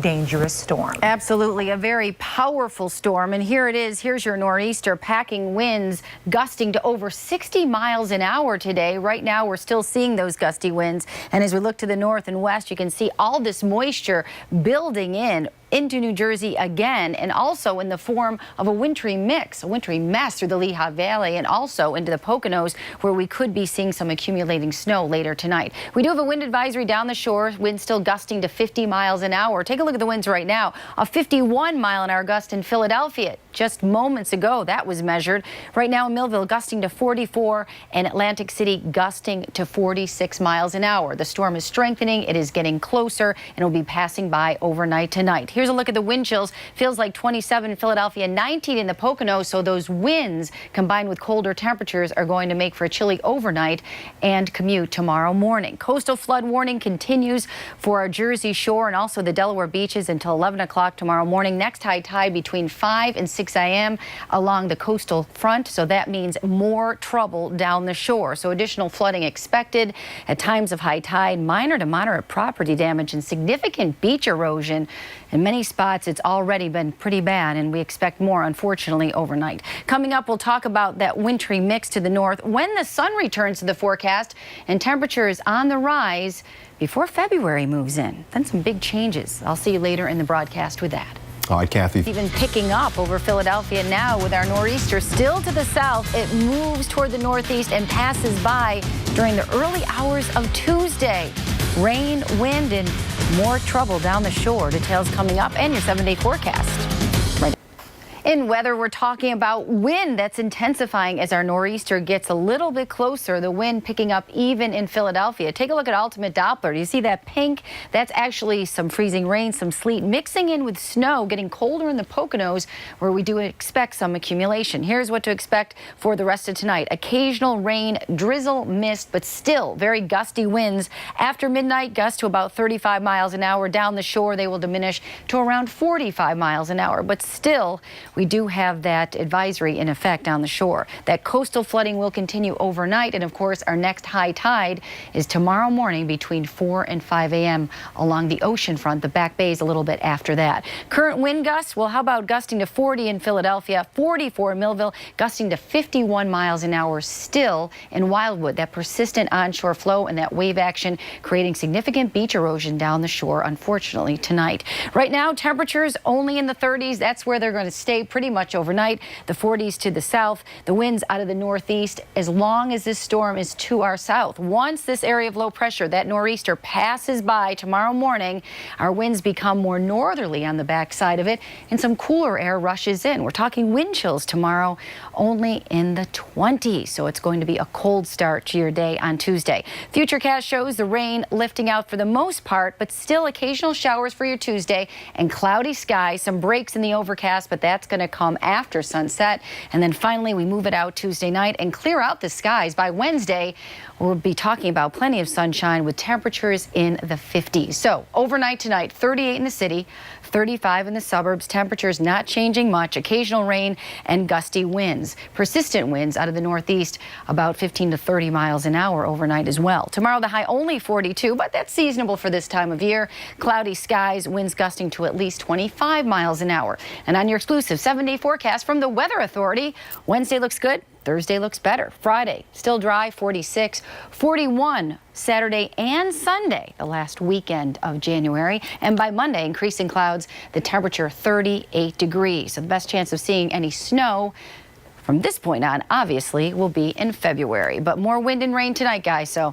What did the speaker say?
Dangerous storm. Absolutely, a very powerful storm, and here it is. Here's your nor'easter, packing winds gusting to over 60 miles an hour today. Right now we're still seeing those gusty winds, and as we look to the north and west, you can see all this moisture building into New Jersey again, and also in the form of a wintry mix, a wintry mess through the Lehigh Valley and also into the Poconos, where we could be seeing some accumulating snow later tonight. We do have a wind advisory down the shore, winds still gusting to 50 miles an hour. Take a look at the winds right now. A 51-mile-an-hour gust in Philadelphia. Just moments ago, that was measured. Right now in Millville, gusting to 44, and Atlantic City gusting to 46 miles an hour. The storm is strengthening. It is getting closer, and it will be passing by overnight tonight. Here's a look at the wind chills. Feels like 27 in Philadelphia, 19 in the Poconos. So those winds combined with colder temperatures are going to make for a chilly overnight and commute tomorrow morning. Coastal flood warning continues for our Jersey shore and also the Delaware beaches until 11 o'clock tomorrow morning. Next high tide between 5 and 6 a.m. along the coastal front. So that means more trouble down the shore. So additional flooding expected at times of high tide, minor to moderate property damage and significant beach erosion. In many spots, it's already been pretty bad, and we expect more, unfortunately, overnight. Coming up, we'll talk about that wintry mix to the north when the sun returns to the forecast and temperatures on the rise before February moves in. Then some big changes. I'll see you later in the broadcast with that. All right, Kathy. Even picking up over Philadelphia now with our nor'easter still to the south. It moves toward the northeast and passes by during the early hours of Tuesday. Rain, wind, and more trouble down the shore. Details coming up and your 7-day forecast. In weather, we're talking about wind that's intensifying as our nor'easter gets a little bit closer. The wind picking up even in Philadelphia. Take a look at ultimate Doppler. Do you see that pink? That's actually some freezing rain, some sleet mixing in with snow, getting colder in the Poconos where we do expect some accumulation. Here's what to expect for the rest of tonight. Occasional rain, drizzle, mist, but still very gusty winds. After midnight, gusts to about 35 miles an hour. Down the shore, they will diminish to around 45 miles an hour, but still we do have that advisory in effect on the shore. That coastal flooding will continue overnight, and of course our next high tide is tomorrow morning between 4 and 5 a.m. along the ocean front. The back bays a little bit after that. Current wind gusts, well, how about gusting to 40 in Philadelphia, 44 in Millville, gusting to 51 miles an hour still in Wildwood. That persistent onshore flow and that wave action creating significant beach erosion down the shore, unfortunately, tonight. Right now, temperatures only in the 30s. That's where they're going to stay pretty much overnight. The 40s to the south, the winds out of the northeast as long as this storm is to our south. Once this area of low pressure, that nor'easter, passes by tomorrow morning, our winds become more northerly on the backside of it and some cooler air rushes in. We're talking wind chills tomorrow only in the 20s. So it's going to be a cold start to your day on Tuesday. Futurecast shows the rain lifting out for the most part, but still occasional showers for your Tuesday and cloudy skies, some breaks in the overcast, but that's going to come after sunset. And then finally, we move it out Tuesday night and clear out the skies. By Wednesday, we'll be talking about plenty of sunshine with temperatures in the 50s. So overnight tonight, 38 in the city, 35 in the suburbs. Temperatures not changing much. Occasional rain and gusty winds. Persistent winds out of the northeast, about 15 to 30 miles an hour overnight as well. Tomorrow, the high only 42, but that's seasonable for this time of year. Cloudy skies, winds gusting to at least 25 miles an hour. And on your exclusive 7-day forecast from the Weather Authority, Wednesday looks good. Thursday looks better. Friday, still dry, 46, 41 Saturday and Sunday, the last weekend of January. And by Monday, increasing clouds, the temperature 38 degrees. So the best chance of seeing any snow from this point on, obviously, will be in February. But more wind and rain tonight, guys, so